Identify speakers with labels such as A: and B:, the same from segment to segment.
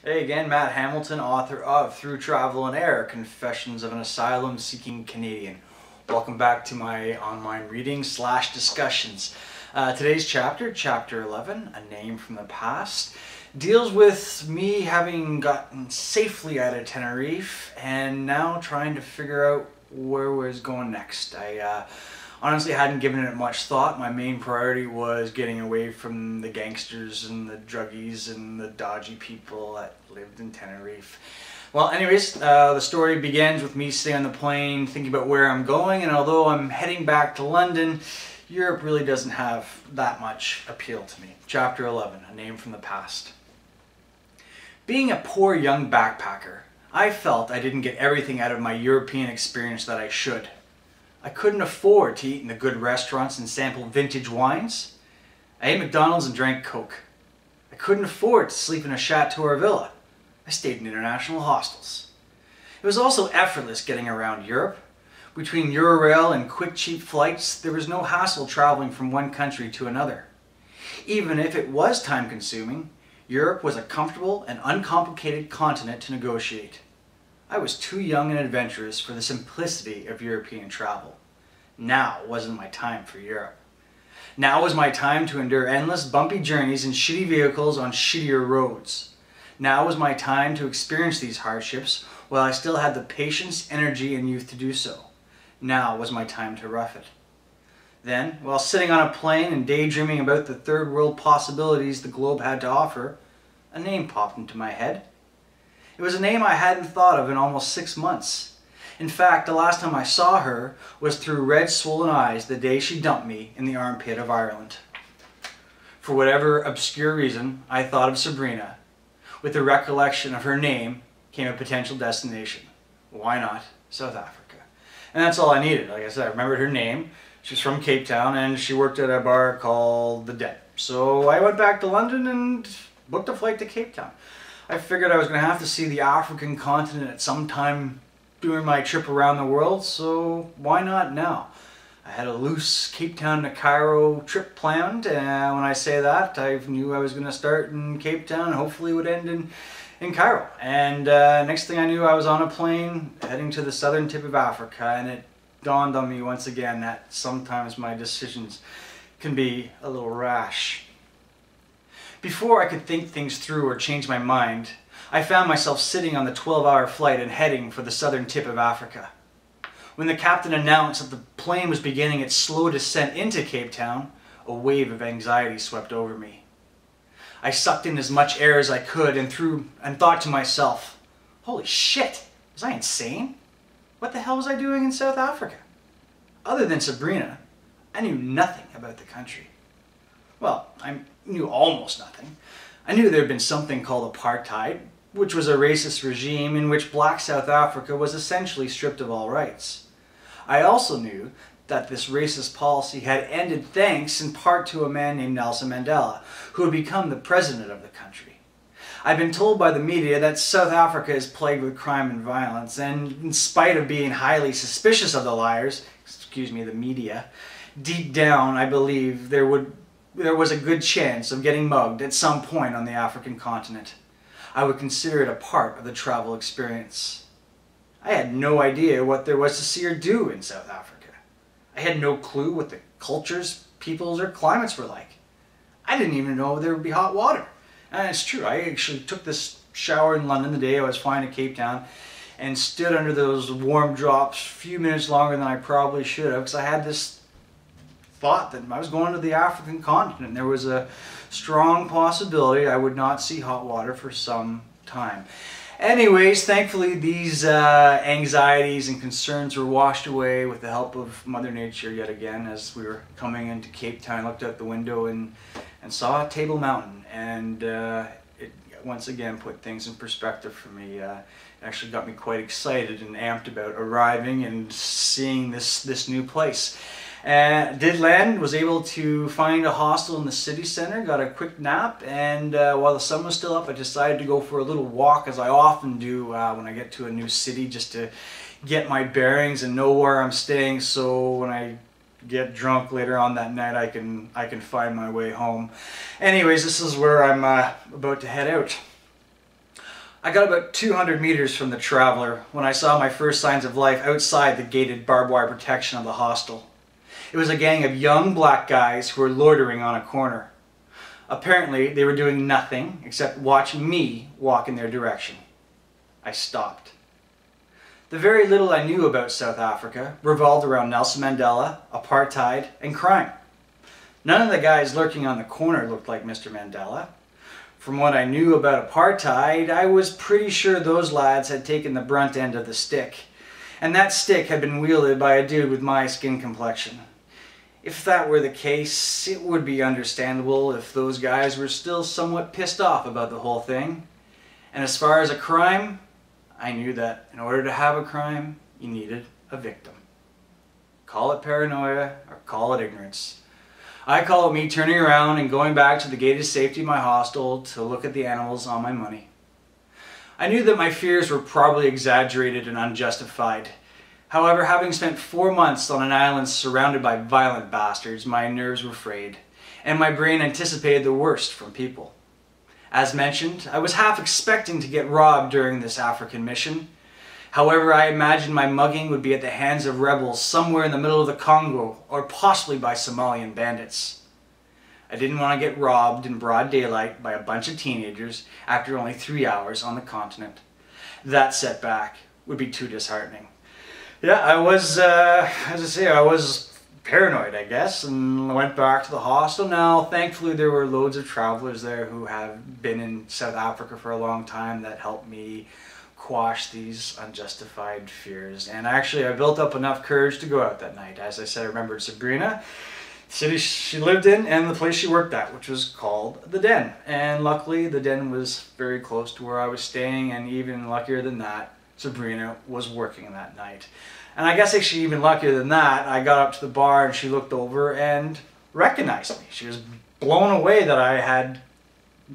A: Hey again, Matt Hamilton, author of Through Travel and Air, Confessions of an Asylum-Seeking Canadian. Welcome back to my online reading / discussions. Today's chapter, chapter 11, A Name from the Past, deals with me having gotten safely out of Tenerife and now trying to figure out where I was going next. I honestly hadn't given it much thought. My main priority was getting away from the gangsters and the druggies and the dodgy people that lived in Tenerife. Well, anyways, the story begins with me sitting on the plane thinking about where I'm going, and although I'm heading back to London, Europe really doesn't have that much appeal to me. Chapter 11, A Name from the Past. Being a poor young backpacker, I felt I didn't get everything out of my European experience that I should. I couldn't afford to eat in the good restaurants and sample vintage wines. I ate McDonald's and drank Coke. I couldn't afford to sleep in a chateau or villa. I stayed in international hostels. It was also effortless getting around Europe. Between Eurail and quick cheap flights, there was no hassle traveling from one country to another. Even if it was time consuming, Europe was a comfortable and uncomplicated continent to negotiate. I was too young and adventurous for the simplicity of European travel. Now wasn't my time for Europe. Now was my time to endure endless bumpy journeys in shitty vehicles on shittier roads. Now was my time to experience these hardships while I still had the patience, energy, and youth to do so. Now was my time to rough it. Then, while sitting on a plane and daydreaming about the third world possibilities the globe had to offer, a name popped into my head. It was a name I hadn't thought of in almost 6 months. In fact, the last time I saw her was through red swollen eyes the day she dumped me in the armpit of Ireland. For whatever obscure reason, I thought of Sabrina. With the recollection of her name came a potential destination. Why not South Africa? And that's all I needed. Like I said, I remembered her name. She's from Cape Town and she worked at a bar called The Den. So I went back to London and booked a flight to Cape Town. I figured I was going to have to see the African continent at some time during my trip around the world, so why not now? I had a loose Cape Town to Cairo trip planned, and when I say that, I knew I was going to start in Cape Town and hopefully would end in Cairo. And next thing I knew, I was on a plane heading to the southern tip of Africa, and it dawned on me once again that sometimes my decisions can be a little rash. Before I could think things through or change my mind, I found myself sitting on the 12-hour flight and heading for the southern tip of Africa. When the captain announced that the plane was beginning its slow descent into Cape Town, a wave of anxiety swept over me. I sucked in as much air as I could and thought to myself, holy shit, was I insane? What the hell was I doing in South Africa? Other than Sabrina, I knew nothing about the country. Well, I knew almost nothing. I knew there had been something called apartheid, which was a racist regime in which black South Africa was essentially stripped of all rights. I also knew that this racist policy had ended thanks in part to a man named Nelson Mandela, who had become the president of the country. I've been told by the media that South Africa is plagued with crime and violence, and in spite of being highly suspicious of the liars, the media, deep down I believe there was a good chance of getting mugged at some point on the African continent. I would consider it a part of the travel experience. I had no idea what there was to see or do in South Africa. I had no clue what the cultures, peoples, or climates were like. I didn't even know there would be hot water. And it's true, I actually took this shower in London the day I was flying to Cape Town and stood under those warm drops a few minutes longer than I probably should have because I had this thought that I was going to the African continent. There was a strong possibility I would not see hot water for some time. Anyways, thankfully these anxieties and concerns were washed away with the help of Mother Nature yet again. As we were coming into Cape Town, I looked out the window and saw Table Mountain, and it once again put things in perspective for me. It actually got me quite excited and amped about arriving and seeing this new place. Did land, was able to find a hostel in the city center, got a quick nap, and while the sun was still up, I decided to go for a little walk, as I often do when I get to a new city, just to get my bearings and know where I'm staying, so when I get drunk later on that night I can find my way home. Anyways, this is where I'm about to head out. I got about 200 meters from the Traveler when I saw my first signs of life outside the gated barbed wire protection of the hostel. It was a gang of young black guys who were loitering on a corner. Apparently, they were doing nothing except watch me walk in their direction. I stopped. The very little I knew about South Africa revolved around Nelson Mandela, apartheid, and crime. None of the guys lurking on the corner looked like Mr. Mandela. From what I knew about apartheid, I was pretty sure those lads had taken the brunt end of the stick, and that stick had been wielded by a dude with my skin complexion. If that were the case, it would be understandable if those guys were still somewhat pissed off about the whole thing. And as far as a crime, I knew that in order to have a crime, you needed a victim. Call it paranoia or call it ignorance. I call it me turning around and going back to the gated safety of my hostel to look at the animals on my money. I knew that my fears were probably exaggerated and unjustified. However, having spent 4 months on an island surrounded by violent bastards, my nerves were frayed, and my brain anticipated the worst from people. As mentioned, I was half expecting to get robbed during this African mission. However, I imagined my mugging would be at the hands of rebels somewhere in the middle of the Congo, or possibly by Somalian bandits. I didn't want to get robbed in broad daylight by a bunch of teenagers after only 3 hours on the continent. That setback would be too disheartening. Yeah, I was, I was paranoid, I guess, and went back to the hostel. Now, thankfully, there were loads of travelers there who have been in South Africa for a long time that helped me quash these unjustified fears. And actually, I built up enough courage to go out that night. As I said, I remembered Sabrina, the city she lived in, and the place she worked at, which was called The Den. And luckily, The Den was very close to where I was staying, and even luckier than that, Sabrina was working that night. And I guess actually even luckier than that, I got up to the bar and she looked over and recognized me. She was blown away that I had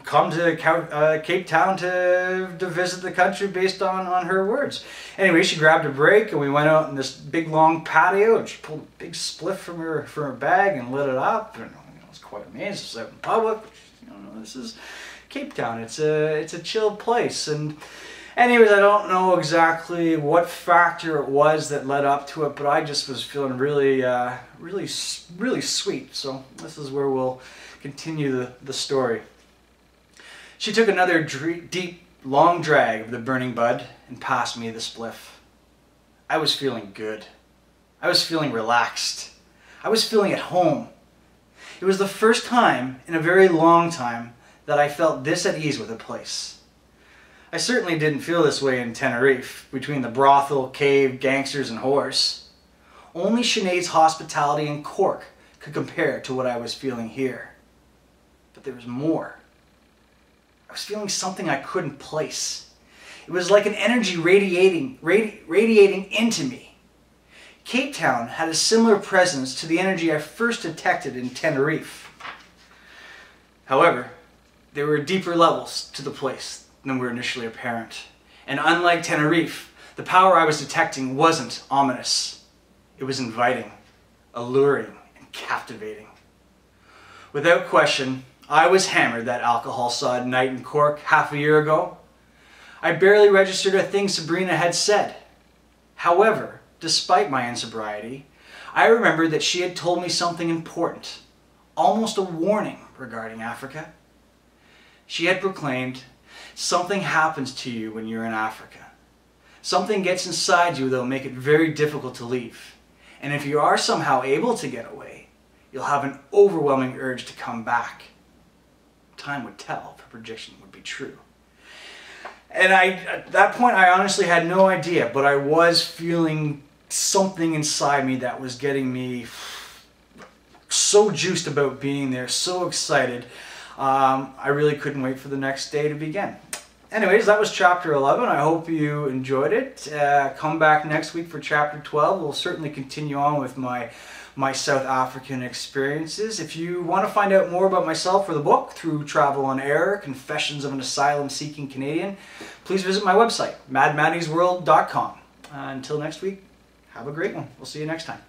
A: come to Cape Town to visit the country based on her words. Anyway, she grabbed a break and we went out in this big long patio and she pulled a big spliff from her bag and lit it up. And I was quite amazed. It was out in public. This is Cape Town. It's a chilled place. And anyways, I don't know exactly what factor it was that led up to it, but I just was feeling really sweet. So this is where we'll continue the story. She took another deep, long drag of the burning bud and passed me the spliff. I was feeling good. I was feeling relaxed. I was feeling at home. It was the first time in a very long time that I felt this at ease with a place. I certainly didn't feel this way in Tenerife, between the brothel, cave, gangsters, and horse. Only Sinead's hospitality in Cork could compare to what I was feeling here. But there was more. I was feeling something I couldn't place. It was like an energy radiating into me. Cape Town had a similar presence to the energy I first detected in Tenerife. However, there were deeper levels to the place than were initially apparent. And unlike Tenerife, the power I was detecting wasn't ominous. It was inviting, alluring, and captivating. Without question, I was hammered that alcohol-sodden night in Cork half a year ago. I barely registered a thing Sabrina had said. However, despite my insobriety, I remembered that she had told me something important, almost a warning regarding Africa. She had proclaimed, something happens to you when you're in Africa. Something gets inside you that will make it very difficult to leave. And if you are somehow able to get away, you'll have an overwhelming urge to come back. Time would tell if her prediction would be true. And at that point, I honestly had no idea, but I was feeling something inside me that was getting me so juiced about being there, so excited. I really couldn't wait for the next day to begin. Anyways, that was chapter 11. I hope you enjoyed it. Come back next week for chapter 12. We'll certainly continue on with my South African experiences. If you want to find out more about myself or the book through Travel on Air, Confessions of an Asylum-Seeking Canadian, please visit my website, madmaddiesworld.com. Until next week, have a great one. We'll see you next time.